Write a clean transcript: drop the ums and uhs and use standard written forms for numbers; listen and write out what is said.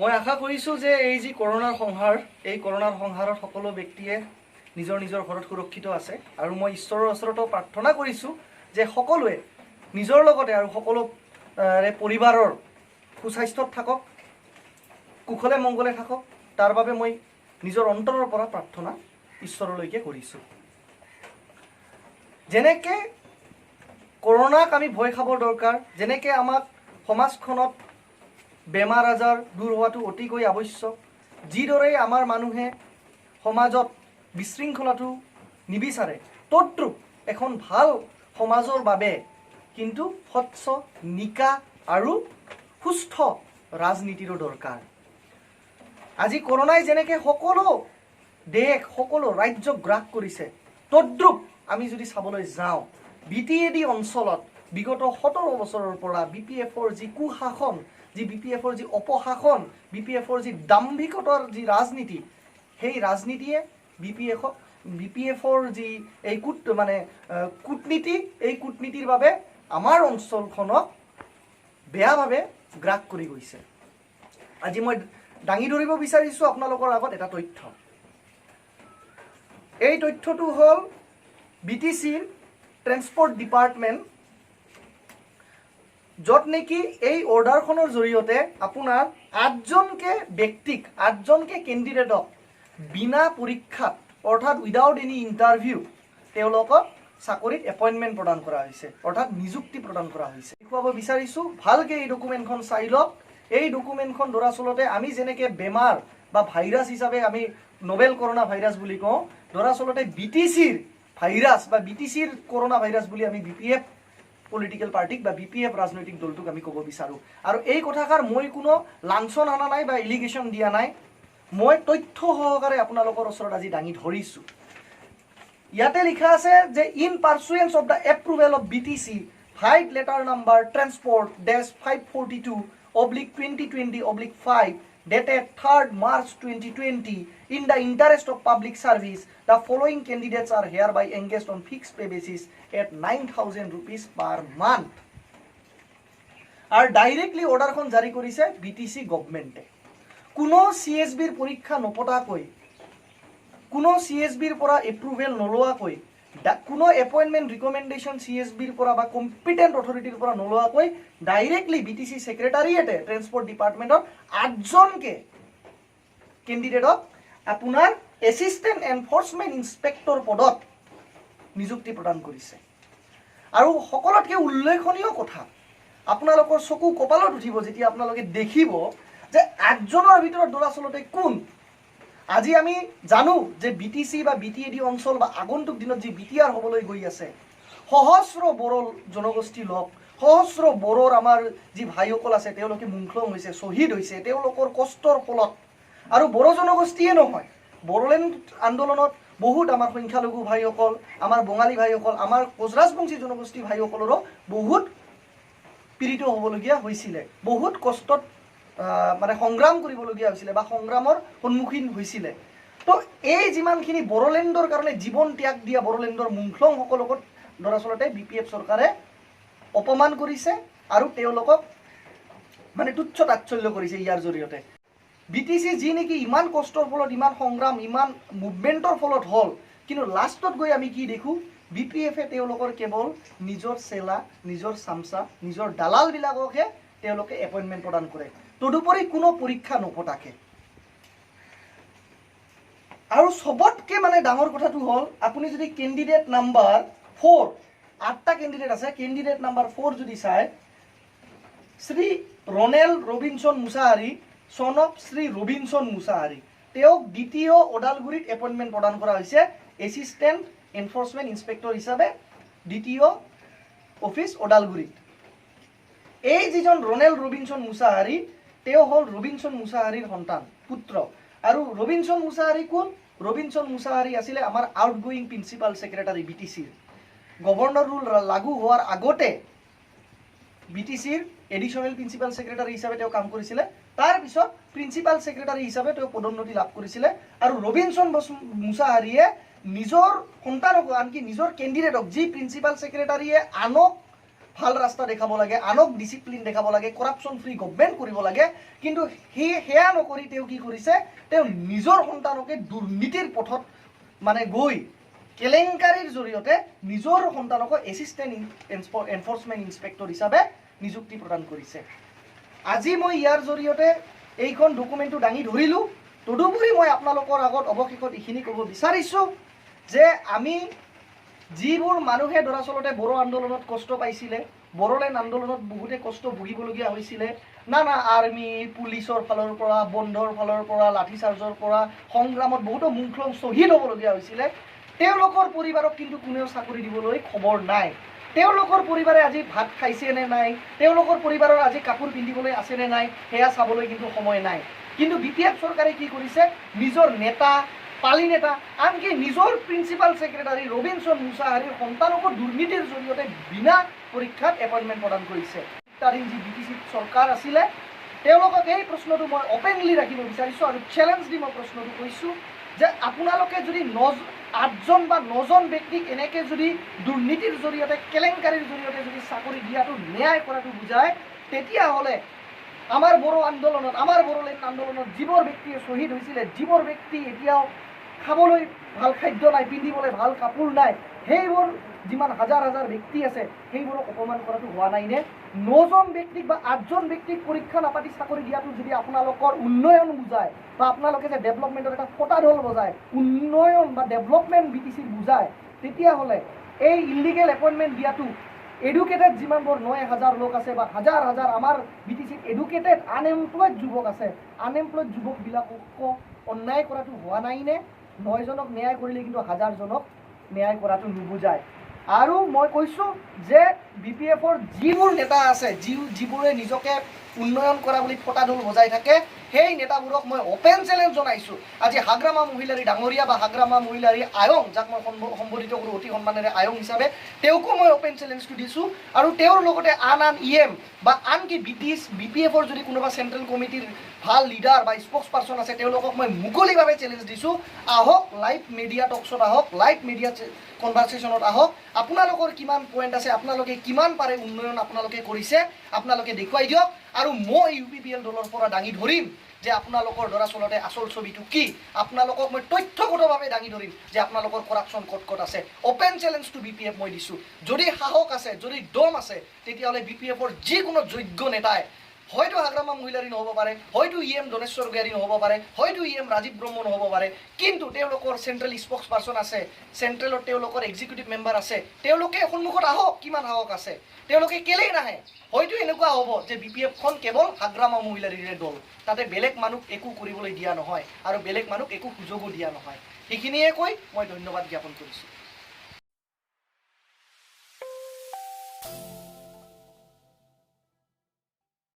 মই আশা কৰিছোঁ যে এই যি কৰোনাৰ সংহাৰ, এই কৰোনাৰ সংহাৰত সকলো ব্যক্তিয়ে নিজৰ নিজৰ ঘৰত সুৰক্ষিত আছে। আৰু মই ঈশ্বৰৰ ওচৰতো প্ৰাৰ্থনা কৰিছোঁ যে সকলোৱে নিজৰ লগতে আৰু সকলো পৰিবাৰৰ সুস্বাস্থ্যত থাকক, কুশলে মংগলে থাকক। তাৰ বাবে মই নিজৰ অন্তৰৰ পৰা প্ৰাৰ্থনা ঈশ্বৰলৈকে কৰিছোঁ। যেনেকৈ কৰোনাক আমি ভয় খাবৰ দৰকাৰ, যেনেকৈ আমাক সমাজখনত বেমাৰ আজাৰ দূৰ হোৱাটো অতিকৈ আৱশ্যক, যিদৰে আমাৰ মানুহে সমাজত বিশৃংখলাটো নিবিচাৰে, তদ্ৰূপ এখন ভাল সমাজৰ বাবে কিন্তু স্বচ্ছ, নিকা আৰু সুস্থ ৰাজনীতিৰো দৰকাৰ। আজি কৰোনাই যেনেকৈ সকলো দেশ, সকলো ৰাজ্যক গ্ৰাস কৰিছে, তদ্ৰূপ আমি যদি চাবলৈ যাওঁ, BTAD অঞ্চলত বিগত 17 বছৰৰ পৰা BPFৰ যি কুশাসন, BPFৰ যি অপশাসন, BPFৰ যি দাম্ভিকতাৰ যি ৰাজনীতি, সেই ৰাজনীতিয়ে BPFৰ যি এই কূটনীতি, এই কূটনীতিৰ বাবে আমাৰ অঞ্চলখনক বেয়াভাৱে গ্ৰাস কৰি গৈছে। আজি মই দাঙি ধৰিব বিচাৰিছোঁ আপোনালোকৰ আগত এটা তথ্য। এই তথ্যটো হ'ল BTCৰ ট্ৰেন্সপৰ্ট ডিপাৰ্টমেণ্ট, য'ত নেকি এই অৰ্ডাৰখনৰ জৰিয়তে আপোনাৰ 8জনকে ব্যক্তিক, 8জনকে কেণ্ডিডেটক বিনা পৰীক্ষাত, অৰ্থাৎ উইদাউট এনি ইণ্টাৰভিউ তেওঁলোকক চাকৰিত এপইণ্টমেণ্ট প্ৰদান কৰা হৈছে, অৰ্থাৎ নিযুক্তি প্ৰদান কৰা হৈছে। দেখুৱাব বিচাৰিছোঁ, ভালকৈ এই ডকুমেণ্টখন চাই লওক। এই ডকুমেণ্টখন দৰাচলতে আমি যেনেকৈ বেমাৰ বা ভাইৰাছ হিচাপে আমি নবেল কৰোনা ভাইৰাছ বুলি কওঁ, দৰাচলতে BTCৰ ভাইৰাছ বা BTCৰ কৰোনা ভাইৰাছ বুলি আমি BPF পলিটিকেল পাৰ্টিক বা BPF ৰাজনৈতিক দলটোক আমি ক'ব বিচাৰোঁ। আৰু এই কথাষাৰ মই কোনো লাঞ্ছন আনা নাই বা এলিগেশ্যন দিয়া নাই, মই তথ্য সহকাৰে আপোনালোকৰ ওচৰত আজি দাঙি ধৰিছোঁ। ইয়াতে লিখা আছে যে in pursuance of the approval of BTC vide letter number Transport-542/2020/5 dated 3rd March 2020 in the interest of public service, the following candidates are hereby engaged on fixed pay basis at 9,000 rupees per month. আৰু directly অৰ্ডাৰখন জাৰি কৰিছে BTC গভৰ্ণমেণ্টে। কোনো CSBৰ পৰীক্ষা নপতাকৈ, কোনো CSBৰ পৰা approval নলোৱাকৈ, কোনো appointment recommendation CSBৰ পৰা বা কম্পিটেণ্ট অথৰিটিৰ পৰা নলোৱাকৈ ডাইৰেক্টলি BTC ছেক্ৰেটাৰিয়েটে ট্ৰেন্সপৰ্ট ডিপাৰ্টমেণ্টৰ 8জনকে কেণ্ডিডেটক আপোনাৰ এছিষ্টেণ্ট এনফৰ্চমেণ্ট ইনস্পেক্টৰ পদত নিযুক্তি প্ৰদান কৰিছে। আৰু সকলোতকৈ উল্লেখনীয় কথা, আপোনালোকৰ চকু কপালত উঠিব যেতিয়া আপোনালোকে দেখিব যে 8জনৰ ভিতৰত দৰাচলতে কোন। আজি আমি জানো যে BTC বা BTAD অঞ্চল বা আগন্তুক দিনত যি BTR হ'বলৈ গৈ আছে, সহস্ৰ বড়ো জনগোষ্ঠী লোক, সহস্ৰ বড়োৰ আমাৰ যি ভাইসকল আছে, তেওঁলোকে মুংখ্লং হৈছে, শ্বহীদ হৈছে তেওঁলোকৰ কষ্টৰ ফলত। আৰু বড়ো জনগোষ্ঠীয়ে নহয়, বড়োলেণ্ড আন্দোলনত বহুত আমাৰ সংখ্যালঘু ভাইসকল, আমাৰ বঙালী ভাইসকল, আমাৰ কোচৰাজবংশী জনগোষ্ঠী ভাইসকলৰো বহুত পীড়িত হ'বলগীয়া হৈছিলে, বহুত কষ্টত সংগ্ৰাম কৰিবলগীয়া হৈছিলে বা সংগ্ৰামৰ সন্মুখীন হৈছিলে। তো এই যিমানখিনি বড়োলেণ্ডৰ কাৰণে জীৱন ত্যাগ দিয়া বড়োলেণ্ডৰ মুংখ্লংসকলক দৰাচলতে BPF চৰকাৰে অপমান কৰিছে আৰু তেওঁলোকক তুচ্ছ তাচ্ছল্য কৰিছে ইয়াৰ জৰিয়তে। BTC যি নেকি ইমান কষ্টৰ ফলত, ইমান সংগ্ৰাম, ইমান মুভমেণ্টৰ ফলত হ'ল, কিন্তু লাষ্টত গৈ আমি কি দেখোঁ, BPFে তেওঁলোকৰ কেৱল নিজৰ চেলা, নিজৰ চামচা, নিজৰ দালালবিলাককহে তেওঁলোকে এপইণ্টমেণ্ট প্ৰদান কৰে, তদুপৰি কোনো পৰীক্ষা নপতাকে। আৰু চবতকৈ ডাঙৰ কথাটো হ'ল, আপুনি যদি কেণ্ডিডেট নাম্বাৰ 4, 8টা কেণ্ডিডেট আছে, কেণ্ডিডেট নাম্বাৰ 4 যদি চায়, শ্ৰী ৰনেল ৰবিনছন মুছাহাৰী, চন অফ শ্ৰী ৰবিনছন মুছাহাৰী, তেওঁক দ্বিতীয় ওদালগুৰিত এপইণ্টমেণ্ট প্ৰদান কৰা হৈছে এছিষ্টেণ্ট এনফৰ্চমেণ্ট ইনস্পেক্টৰ হিচাপে, দ্বিতীয় অফিচ ওদালগুৰিত। এই যিজন ৰনেল ৰবিনছন মুছাহাৰী, তেওঁ হ'ল ৰবিনছন মুছাহাৰীৰ সন্তান, পুত্ৰ। আৰু ৰবিনছন মুছাহাৰী কোন? ৰবিনছন মুছাহাৰী আছিলে আমাৰ আউটগোয়িং প্ৰিন্সিপাল ছেক্ৰেটাৰী BTCৰ। গভৰ্ণৰ ৰুল লাগু হোৱাৰ আগতে BTCৰ এডিশ্যনেল প্ৰিন্সিপাল ছেক্ৰেটাৰী হিচাপে তেওঁ কাম কৰিছিলে, তাৰপিছত প্ৰিন্সিপাল ছেক্ৰেটাৰী হিচাপে তেওঁ পদোন্নতি লাভ কৰিছিলে। আৰু ৰবিনছন মুছাহাৰীয়ে নিজৰ সন্তানক, আনকি নিজৰ কেণ্ডিডেটক, যি প্ৰিন্সিপাল ছেক্ৰেটাৰীয়ে আনক ভাল ৰাস্তা দেখাব লাগে, আনক ডিচিপ্লিন দেখাব লাগে, কৰাপশ্যন ফ্ৰী গভৰ্ণমেণ্ট কৰিব লাগে, কিন্তু সেয়া নকৰি তেওঁ কি কৰিছে, তেওঁ নিজৰ সন্তানকে দুৰ্নীতিৰ পথত মানে গৈ কেলেংকাৰীৰ জৰিয়তে নিজৰ সন্তানক এছিষ্টেণ্ট এনফৰ্চমেণ্ট ইনস্পেক্টৰ হিচাপে নিযুক্তি প্ৰদান কৰিছে। আজি মই ইয়াৰ জৰিয়তে এইখন ডকুমেণ্টটো দাঙি ধৰিলোঁ। তদুপৰি মই আপোনালোকৰ আগত অৱশেষত এইখিনি ক'ব বিচাৰিছোঁ যে আমি যিবোৰ মানুহে দৰাচলতে বড়ো আন্দোলনত কষ্ট পাইছিলে, বড়োলেণ্ড আন্দোলনত বহুতে কষ্ট ভুগিবলগীয়া হৈছিলে, নানা আৰ্মি পুলিচৰ ফালৰ পৰা, বন্ধৰ ফালৰ পৰা, লাঠিচাৰ্জৰ পৰা সংগ্ৰামত বহুতো মুখলং শ্বহীদ হ'বলগীয়া হৈছিলে, তেওঁলোকৰ পৰিবাৰক কিন্তু কোনেও চাকৰি দিবলৈ খবৰ নাই। তেওঁলোকৰ পৰিবাৰে আজি ভাত খাইছে নে নাই, তেওঁলোকৰ পৰিবাৰৰ আজি কাপোৰ পিন্ধিবলৈ আছে নে নাই, সেয়া চাবলৈ কিন্তু সময় নাই। কিন্তু BPF চৰকাৰে কি কৰিছে, নিজৰ নেতা, পালি নেতা, আনকি নিজৰ প্ৰিন্সিপাল ছেক্ৰেটাৰী ৰবিনসন মুছাহাৰীৰ সন্তানকো দুৰ্নীতিৰ জৰিয়তে বিনা পৰীক্ষাত এপইণ্টমেণ্ট প্ৰদান কৰিছে। তাৰিন যি BTC চৰকাৰ আছিলে, তেওঁলোকক এই প্ৰশ্নটো মই অপেনলি ৰাখিব বিচাৰিছোঁ আৰু চেলেঞ্জ দি মই প্ৰশ্নটো কৈছোঁ যে আপোনালোকে যদি 8জন বা 9জন ব্যক্তিক এনেকৈ যদি দুৰ্নীতিৰ জৰিয়তে, কেলেংকাৰীৰ জৰিয়তে যদি চাকৰি দিয়াটো ন্যায় কৰাটো বুজায়, তেতিয়াহ'লে আমাৰ বড়ো আন্দোলনত, আমাৰ বড়োলেণ্ড আন্দোলনত যিবোৰ ব্যক্তিয়ে শ্বহীদ হৈছিলে, যিবোৰ ব্যক্তি এতিয়াও খাবলৈ ভাল খাদ্য নাই, পিন্ধিবলৈ ভাল কাপোৰ নাই, সেইবোৰ যিমান হাজাৰ হাজাৰ ব্যক্তি আছে সেইবোৰক অপমান কৰাটো হোৱা নাইনে? 9জন ব্যক্তিক বা 8জন ব্যক্তিক পৰীক্ষা নাপাতি চাকৰি দিয়াটো যদি আপোনালোকৰ উন্নয়ন বুজায় বা আপোনালোকে যে ডেভেলপমেণ্টৰ এটা ফটা ঢোল বজায়, উন্নয়ন বা ডেভেলপমেণ্ট BTCক বুজায়, তেতিয়াহ'লে এই ইলিগেল এপইণ্টমেণ্ট দিয়াটো এডুকেটেড যিমানবোৰ 9,000 লোক আছে বা হাজাৰ হাজাৰ আমাৰ BTCত এডুকেটেড আনএমপ্লয়ড যুৱক আছে, আনএমপ্লয়ড যুৱকবিলাকক অন্যায় কৰাটো হোৱা নাইনে? 9জনক ন্যায় কৰিলে কিন্তু 1000জনক ন্যায় কৰাটো নুবুজায়। আৰু মই কৈছোঁ যে BPFৰ যিবোৰ নেতা আছে, যিবোৰে নিজকে উন্নয়ন কৰা বুলি ফটা ঢোল বজাই থাকে, সেই নেতাবোৰক মই অপেন চেলেঞ্জ জনাইছোঁ। আজি হাগ্ৰামা মহিলাৰী ডাঙৰীয়া বা হাগ্ৰামা মহিলাৰী আয়ং, যাক মই সম্বোধিত কৰোঁ অতি সন্মানেৰে আয়ং হিচাপে, তেওঁকো মই অপেন চেলেঞ্জটো দিছোঁ। আৰু তেওঁৰ লগতে আন EM বা আনকি BPFৰ যদি কোনোবা চেণ্ট্ৰেল কমিটিৰ ভাল লিডাৰ বা স্প'ক্স পাৰ্চন আছে, তেওঁলোকক মই মুকলিভাৱে চেলেঞ্জ দিছোঁ, আহক লাইভ মিডিয়া টকছত, আহক লাইভ মিডিয়া কনভাৰ্চেশ্যনত আহক, আপোনালোকৰ কিমান পইণ্ট আছে, আপোনালোকে কিমান পাৰে উন্নয়ন আপোনালোকে কৰিছে, আপোনালোকে দেখুৱাই দিয়ক। আৰু মই UPPL দলৰ পৰা দাঙি ধৰিম যে আপোনালোকৰ দৰাচলতে আচল ছবিটো কি, আপোনালোকক মই তথ্যগতভাৱে দাঙি ধৰিম যে আপোনালোকৰ কৰাপশ্যন ক'ত ক'ত আছে। অপেন চেলেঞ্জটো BPF মই দিছোঁ। যদি সাহস আছে, যদি দম আছে, তেতিয়াহ'লে BPFৰ যিকোনো যোগ্য নেতাই, হয়তো হাগ্ৰামা মহিলাৰী নহ'ব পাৰে, হয়তো EM দনেশ্বৰ গোহাৰি নহ'ব পাৰে, হয়তো EM ৰাজীৱ ব্ৰহ্ম নহ'ব পাৰে, কিন্তু তেওঁলোকৰ চেণ্ট্ৰেল স্প'ক্স পাৰ্চন আছে, চেণ্ট্ৰেলত তেওঁলোকৰ এক্সিকিউটিভ মেম্বাৰ আছে, তেওঁলোকে সন্মুখত আহক, কিমান সাহস আছে, তেওঁলোকে কেলেই নাহে? হয়তো এনেকুৱা হ'ব যে BPFখন কেৱল হাগ্ৰামা মহিলাৰীৰে দল, তাতে বেলেগ মানুহ একো কৰিবলৈ দিয়া নহয় আৰু বেলেগ মানুহ একো সুযোগো দিয়া নহয়। সেইখিনিয়ে কৈ মই ধন্যবাদ জ্ঞাপন কৰিছোঁ।